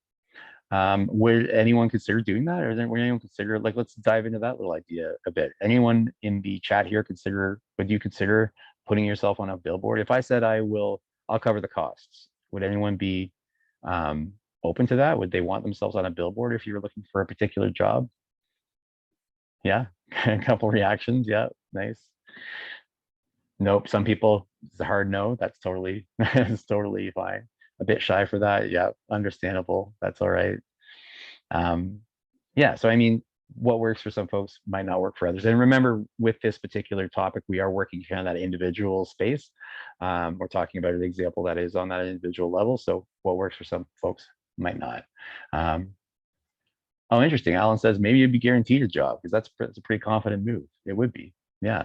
Would anyone consider doing that, or would anyone consider, like, let's dive into that little idea a bit. Anyone in the chat here would you consider putting yourself on a billboard? If I said I'll cover the costs, would anyone be open to that? Would they want themselves on a billboard if you were looking for a particular job? Yeah, a couple reactions. Yeah, nice. Nope. Some people, it's a hard no. That's totally fine. A bit shy for that. Yeah, understandable. That's all right. Yeah, so I mean, what works for some folks might not work for others. And remember, with this particular topic, we are working kind of that individual space. We're talking about an example that is on that individual level. So what works for some folks might not. Oh, interesting. Alan says maybe you'd be guaranteed a job, because that's a pretty confident move. It would be. Yeah.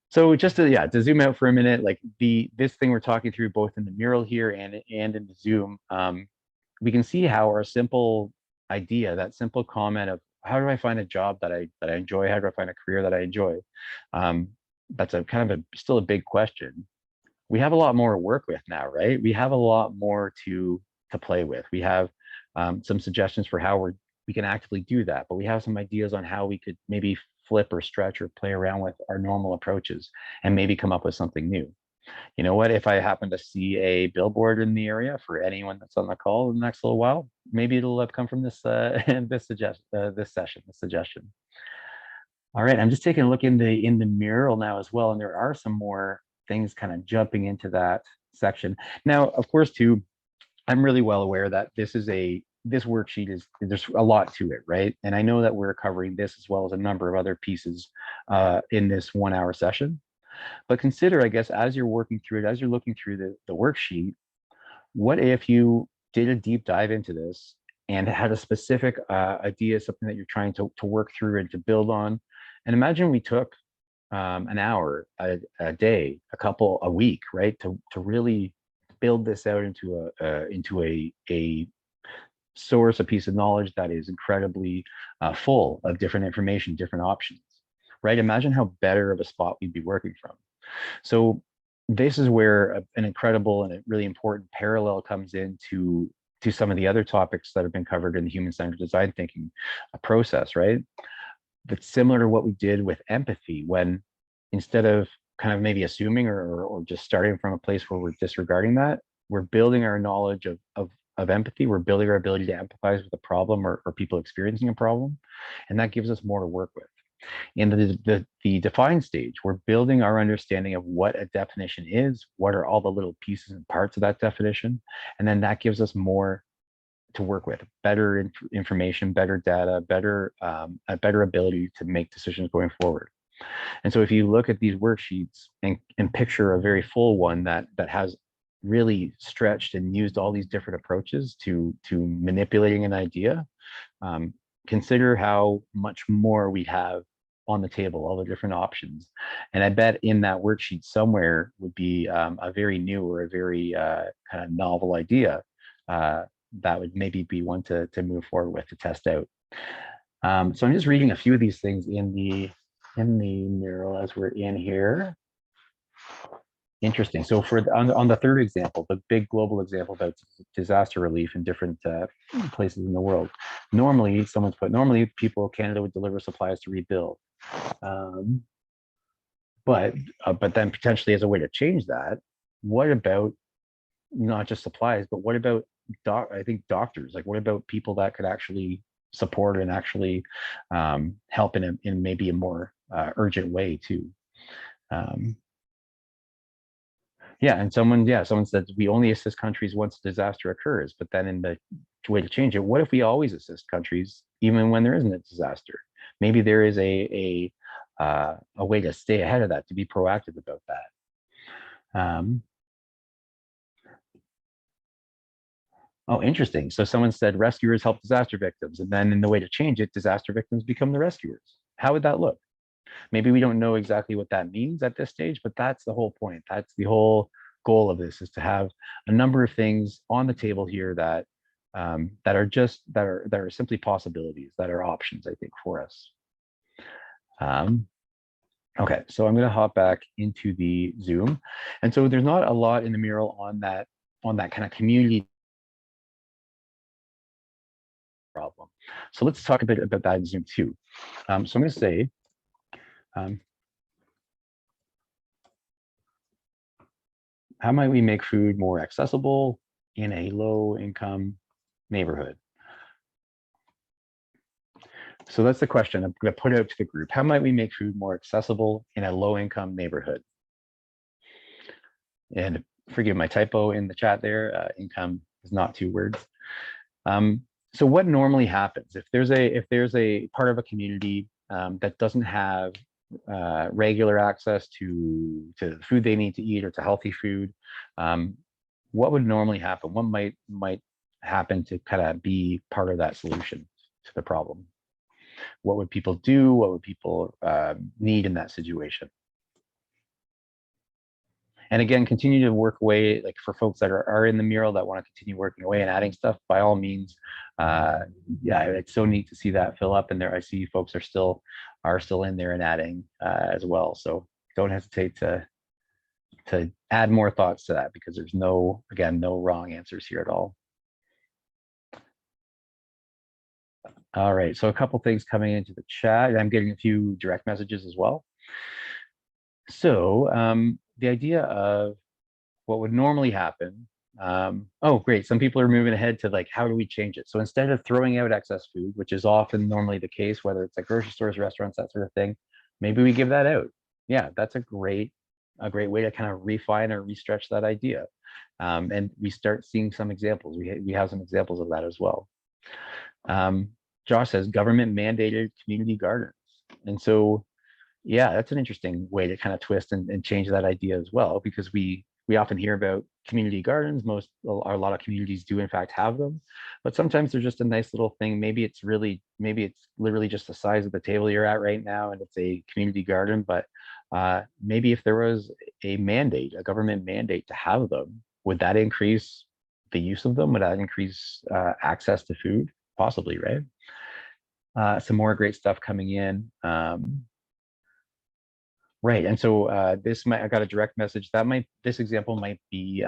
So just to zoom out for a minute, like this thing we're talking through both in the Mural here and in the Zoom, we can see how our simple idea, that simple comment of how do I find a job that I enjoy? How do I find a career that I enjoy? That's a kind of still a big question. we have a lot more to work with now, right? We have a lot more to play with. We have some suggestions for how we can actively do that, but we have some ideas on how we could maybe flip or stretch or play around with our normal approaches and maybe come up with something new. You know what, if I happen to see a billboard in the area, for anyone that's on the call in the next little while, maybe it'll come from this this suggestion. All right, I'm just taking a look in the mural now as well, and there are some more things kind of jumping into that section. Now, of course, too, I'm really well aware that this worksheet there's a lot to it, right? And I know that we're covering this as well as a number of other pieces in this 1 hour session. But consider, I guess, as you're working through it, as you're looking through the worksheet, what if you did a deep dive into this and had a specific idea, something that you're trying to work through and to build on? And imagine we took an hour, a day, a week, right, to really build this out into a source, a piece of knowledge that is incredibly full of different information, different options, right? Imagine how better of a spot we'd be working from. So this is where an incredible and a really important parallel comes into some of the other topics that have been covered in the human-centered design thinking process, right? That's similar to what we did with empathy, when instead of kind of maybe assuming or just starting from a place where we're disregarding that, we're building our knowledge of empathy. We're building our ability to empathize with a problem or people experiencing a problem, and that gives us more to work with. In the define stage, we're building our understanding of what a definition is, what are all the little pieces and parts of that definition, and then that gives us more to work with, better information, better data, a better ability to make decisions going forward. And so if you look at these worksheets and picture a very full one that has really stretched and used all these different approaches to manipulating an idea, consider how much more we have on the table, all the different options. And I bet in that worksheet somewhere would be a very new or a very kind of novel idea that would maybe be one to move forward with, to test out. So I'm just reading a few of these things in the mural as we're in here. Interesting. So for on the third example, the big global example about disaster relief in different places in the world, normally Canada would deliver supplies to rebuild, but then potentially as a way to change that, what about not just supplies, but what about doctors? Like, what about people that could actually support and actually help in maybe a more urgent way too? And someone said we only assist countries once a disaster occurs, but then in the way to change it, what if we always assist countries even when there isn't a disaster? Maybe there is a way to stay ahead of that, to be proactive about that. Oh, interesting. So someone said rescuers help disaster victims, and then in the way to change it, disaster victims become the rescuers. How would that look? Maybe we don't know exactly what that means at this stage, but that's the whole point. That's the whole goal of this, is to have a number of things on the table here that are simply possibilities, that are options, I think, for us. Okay, so I'm going to hop back into the Zoom, and so there's not a lot in the mural on that kind of community problem. So let's talk a bit about that in Zoom too. So I'm going to say, how might we make food more accessible in a low-income neighborhood? So that's the question I'm going to put out to the group. How might we make food more accessible in a low-income neighborhood? And forgive my typo in the chat there. Income is not 2 words. So what normally happens if there's a part of a community that doesn't have regular access to the food they need to eat or to healthy food? What would normally happen? What might happen to kind of be part of that solution to the problem? What would people do? What would people need in that situation? And again, continue to work away, like for folks that are in the mural that want to continue working away and adding stuff, by all means. It's so neat to see that fill up in there. I see folks are still in there and adding as well. So don't hesitate to add more thoughts to that, because there's no, again, no wrong answers here at all. All right, so a couple things coming into the chat. I'm getting a few direct messages as well. So the idea of what would normally happen. Oh, great. Some people are moving ahead to like, how do we change it? So instead of throwing out excess food, which is often normally the case, whether it's like grocery stores, restaurants, that sort of thing, maybe we give that out. Yeah, that's a great way to kind of refine or restretch that idea. And we start seeing some examples. We have some examples of that as well. Josh says government mandated community gardens. And so, yeah, that's an interesting way to kind of twist and change that idea as well, because we often hear about community gardens. A lot of communities do in fact have them, but sometimes they're just a nice little thing. Maybe it's literally just the size of the table you're at right now, and it's a community garden. But maybe if there was a government mandate to have them, would that increase the use of them? Would that increase access to food? Possibly, right? Some more great stuff coming in. Right, and so I got a direct message that this example might be,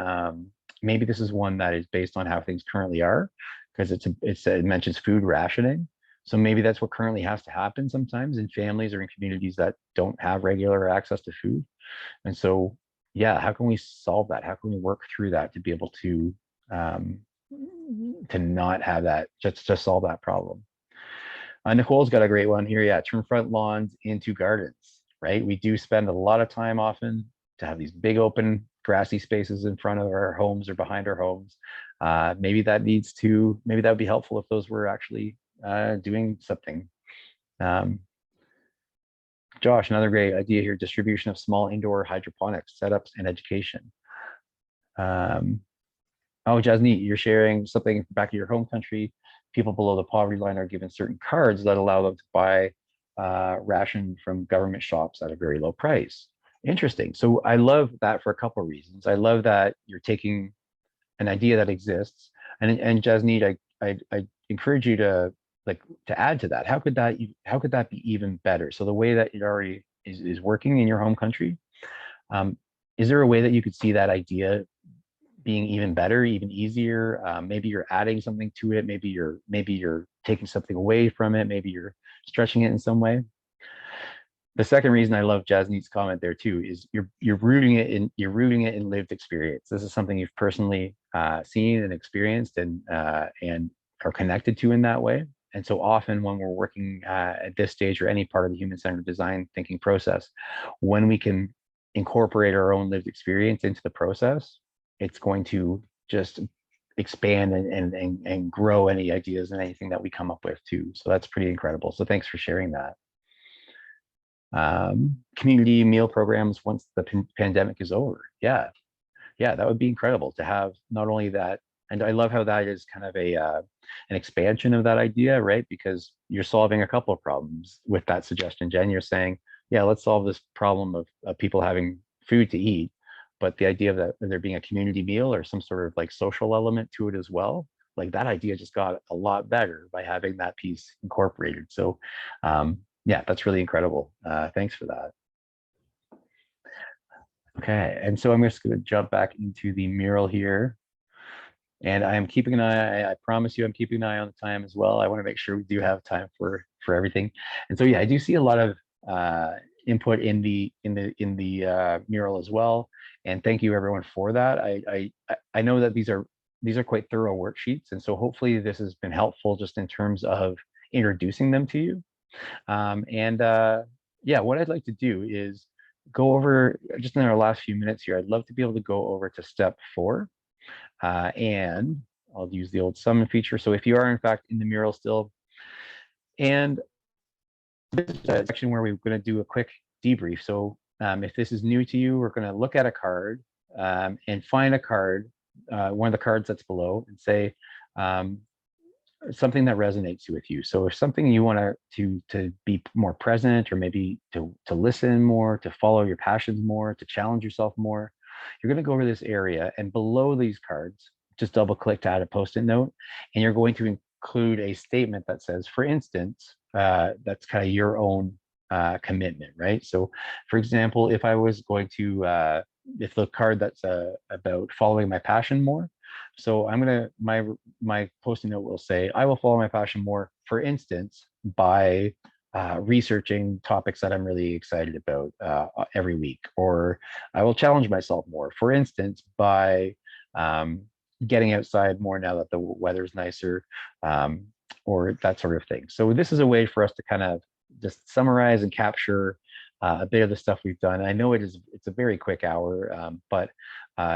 maybe this is one that is based on how things currently are, because it mentions food rationing. So maybe that's what currently has to happen sometimes in families or in communities that don't have regular access to food. And so, yeah, how can we solve that? How can we work through that to be able to not have that, just to solve that problem? Nicole's got a great one here. Yeah, turn front lawns into gardens. Right? We do spend a lot of time often to have these big open grassy spaces in front of our homes or behind our homes. Maybe that would be helpful if those were actually doing something. Josh, another great idea here, distribution of small indoor hydroponics setups and education. Oh, Jasneet, you're sharing something back in your home country. People below the poverty line are given certain cards that allow them to buy ration from government shops at a very low price. Interesting. So I love that for a couple of reasons. I love that you're taking an idea that exists, and Jasneet, I encourage you to add to that. How could that be even better? So the way that it already is working in your home country, is there a way that you could see that idea being even better, even easier? Maybe you're adding something to it. Maybe you're taking something away from it. Maybe you're stretching it in some way. The second reason I love Jasneet's comment there too is you're rooting it in lived experience. This is something you've personally seen and experienced and are connected to in that way. And so often when we're working at this stage or any part of the human-centered design thinking process, when we can incorporate our own lived experience into the process, it's going to just expand and grow any ideas and anything that we come up with too. So that's pretty incredible. So thanks for sharing that. Community meal programs once the pandemic is over. Yeah, that would be incredible to have not only that, and I love how that is kind of an expansion of that idea, right? Because you're solving a couple of problems with that suggestion, Jen. You're saying, yeah, let's solve this problem of people having food to eat. But the idea of that there being a community meal or some sort of like social element to it as well, like that idea just got a lot better by having that piece incorporated. So yeah, that's really incredible. Thanks for that. Okay, and so I'm just going to jump back into the mural here. And I am keeping an eye, I promise you I'm keeping an eye on the time as well. I want to make sure we do have time for everything. And so yeah, I do see a lot of input in the mural as well. And thank you everyone for that. I know that these are quite thorough worksheets, and so hopefully this has been helpful just in terms of introducing them to you. Yeah, what I'd like to do is go over just in our last few minutes here. I'd love to be able to go over to step 4, and I'll use the old summon feature. So if you are in fact in the mural still, and this is a section where we're going to do a quick debrief. So if this is new to you, we're going to look at a card and find a card, one of the cards that's below, and say something that resonates with you. So if something you want to be more present, or maybe to listen more, to follow your passions more, to challenge yourself more, you're going to go over this area, and below these cards, just double click to add a post-it note, and you're going to include a statement that says, for instance, that's kind of your own commitment, right? So for example, if I was going to it's the card that's about following my passion more. So I'm gonna, my post-it note will say, I will follow my passion more, for instance, by researching topics that I'm really excited about every week, or I will challenge myself more, for instance, by getting outside more now that the weather's nicer, or that sort of thing. So this is a way for us to kind of just summarize and capture a bit of the stuff we've done. I know it's a very quick hour, but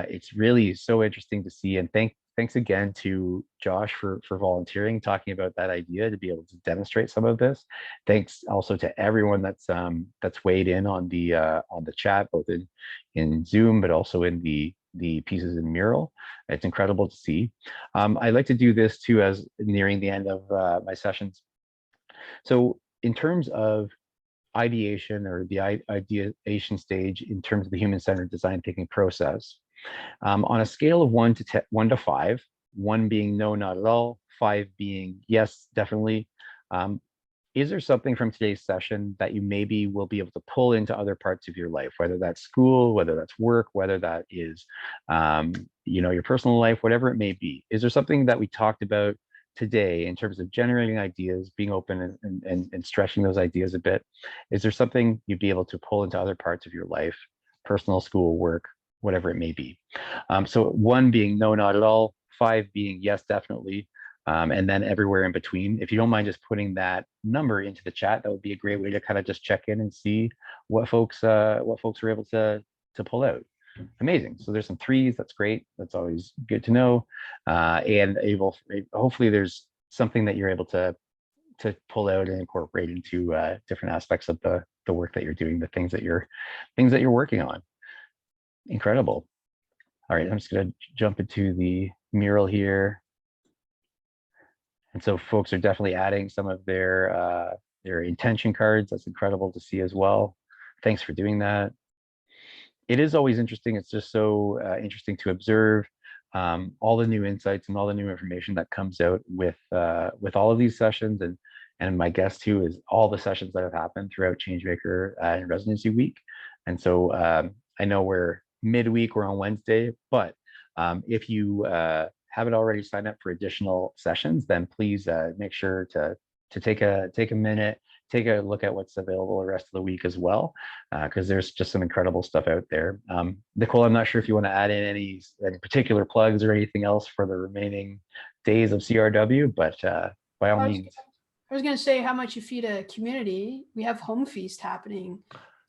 it's really so interesting to see. And thanks again to Josh for volunteering, talking about that idea to be able to demonstrate some of this. Thanks also to everyone that's weighed in on the chat, both in Zoom, but also in the pieces in Mural. It's incredible to see. I like to do this too as nearing the end of my sessions. So in terms of ideation, or the ideation stage in terms of the human-centered design thinking process, on a scale of 1 to 5, 1 being no, not at all, 5 being yes, definitely, is there something from today's session that you maybe will be able to pull into other parts of your life, whether that's school, whether that's work, whether that is your personal life, whatever it may be? Is there something that we talked about today in terms of generating ideas, being open and stretching those ideas a bit? Is there something you'd be able to pull into other parts of your life, personal, school, work, whatever it may be? So 1 being no, not at all, 5 being yes, definitely, and then everywhere in between. If you don't mind just putting that number into the chat, that would be a great way to kind of just check in and see what folks are able to pull out. Amazing. So there's some 3s. That's great. That's always good to know. And hopefully there's something that you're able to pull out and incorporate into different aspects of the work that you're doing, the things that you're working on. Incredible. All right, I'm just going to jump into the mural here. And so folks are definitely adding some of their intention cards. That's incredible to see as well. Thanks for doing that. It is always interesting. It's just so interesting to observe all the new insights and all the new information that comes out with all of these sessions. And my guess too is all the sessions that have happened throughout Changemaker and Residency Week. And so I know we're midweek, we're on Wednesday, but if you haven't already signed up for additional sessions, then please make sure to take a minute, take a look at what's available the rest of the week as well, because there's just some incredible stuff out there. Nicole, I'm not sure if you want to add in any particular plugs or anything else for the remaining days of CRW, but by all means. I was going to say how much you feed a community. We have Home Feast happening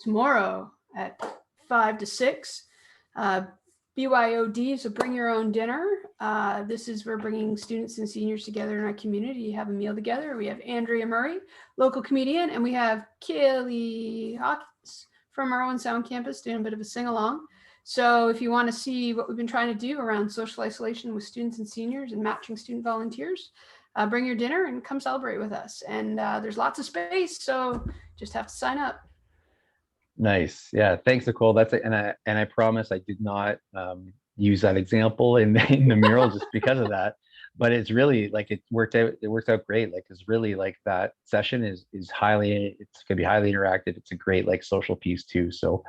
tomorrow at 5 to 6. BYOD, so bring your own dinner. This is we're bringing students and seniors together in our community to have a meal together. We have Andrea Murray, local comedian, and we have Kaylee Hawkins from our own Sound campus doing a bit of a sing-along. So if you want to see what we've been trying to do around social isolation with students and seniors and matching student volunteers, bring your dinner and come celebrate with us. And there's lots of space, so just have to sign up. Nice. Yeah. Thanks, Nicole. That's it. And I promise I did not use that example in the mural just because of that. But it's really like it worked out great. Like it's really like that session is highly, it's gonna be highly interactive. It's a great like social piece too. So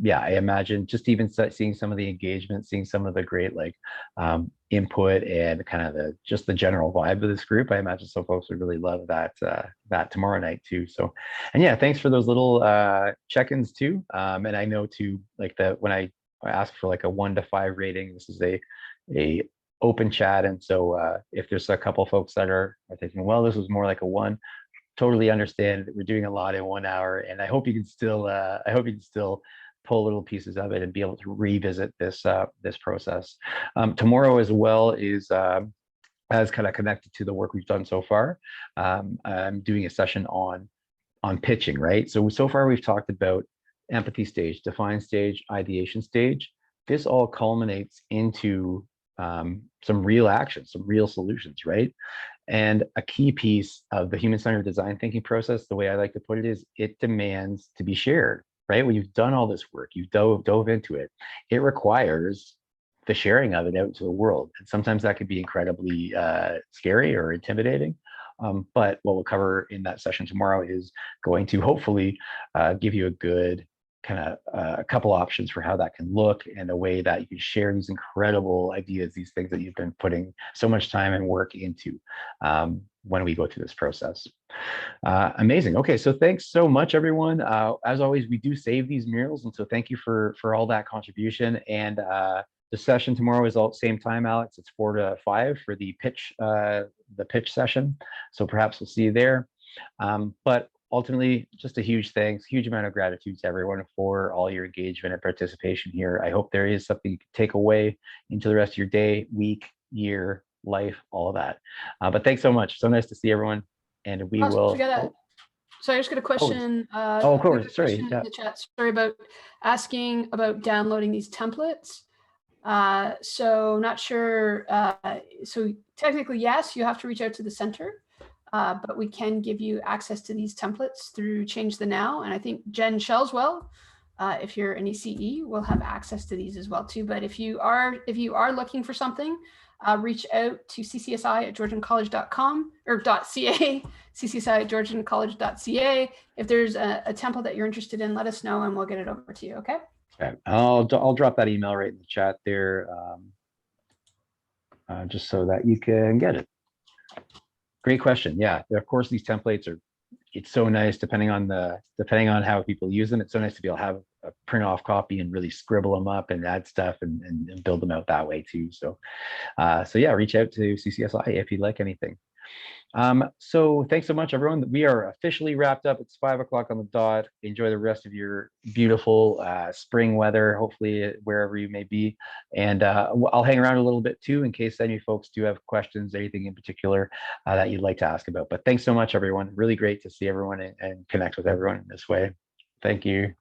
yeah, I imagine just even seeing some of the engagement, seeing some of the great like input and kind of just the general vibe of this group, I imagine some folks would really love that tomorrow night too. So, and yeah, thanks for those little check-ins too. And I know too, like when I asked for like a 1 to 5 rating, this is a open chat, and so if there's a couple folks that are thinking, well, this was more like a 1, totally understand. We're doing a lot in 1 hour, and I hope you can still pull little pieces of it and be able to revisit this process. Tomorrow as well is as kind of connected to the work we've done so far. I'm doing a session on pitching, right? So far we've talked about empathy stage, define stage, ideation stage. This all culminates into some real action, some real solutions, right? And a key piece of the human-centered design thinking process, the way I like to put it, is it demands to be shared, right? When you've done all this work, you've dove into it, it requires the sharing of it out into the world. And sometimes that can be incredibly scary or intimidating. But what we'll cover in that session tomorrow is going to hopefully give you a good kind of a couple options for how that can look, and a way that you can share these incredible ideas, these things that you've been putting so much time and work into when we go through this process. Amazing. Okay, so thanks so much, everyone. As always, we do save these murals, and so thank you for all that contribution. And the session tomorrow is all same time, Alex. It's 4 to 5 for the pitch session. So perhaps we'll see you there. But ultimately, just a huge thanks, huge amount of gratitude to everyone for all your engagement and participation here. I hope there is something you can take away into the rest of your day, week, year, life, all of that. But thanks so much. So nice to see everyone. And we will. So I just got a question. Of course. Sorry. In the chat. Sorry about asking about downloading these templates. So not sure. So technically, yes, you have to reach out to the center. But we can give you access to these templates through Change the Now. And I think Jen Shellswell, if you're an ECE, will have access to these as well too. But if you are looking for something, reach out to ccsi@georgiancollege.com or .ca, ccsi@georgiancollege.ca. If there's a template that you're interested in, let us know and we'll get it over to you, okay? Okay. I'll drop that email right in the chat there, just so that you can get it. Great question. Yeah, of course, these templates it's so nice depending on how people use them. It's so nice to be able to have a print off copy and really scribble them up and add stuff and build them out that way too. So yeah, reach out to CCSI if you'd like anything. So thanks so much, everyone. We are officially wrapped up. It's 5 o'clock on the dot. Enjoy the rest of your beautiful spring weather, hopefully wherever you may be. And I'll hang around a little bit too, in case any folks do have questions, anything in particular that you'd like to ask about. But thanks so much, everyone. Really great to see everyone and connect with everyone in this way. Thank you.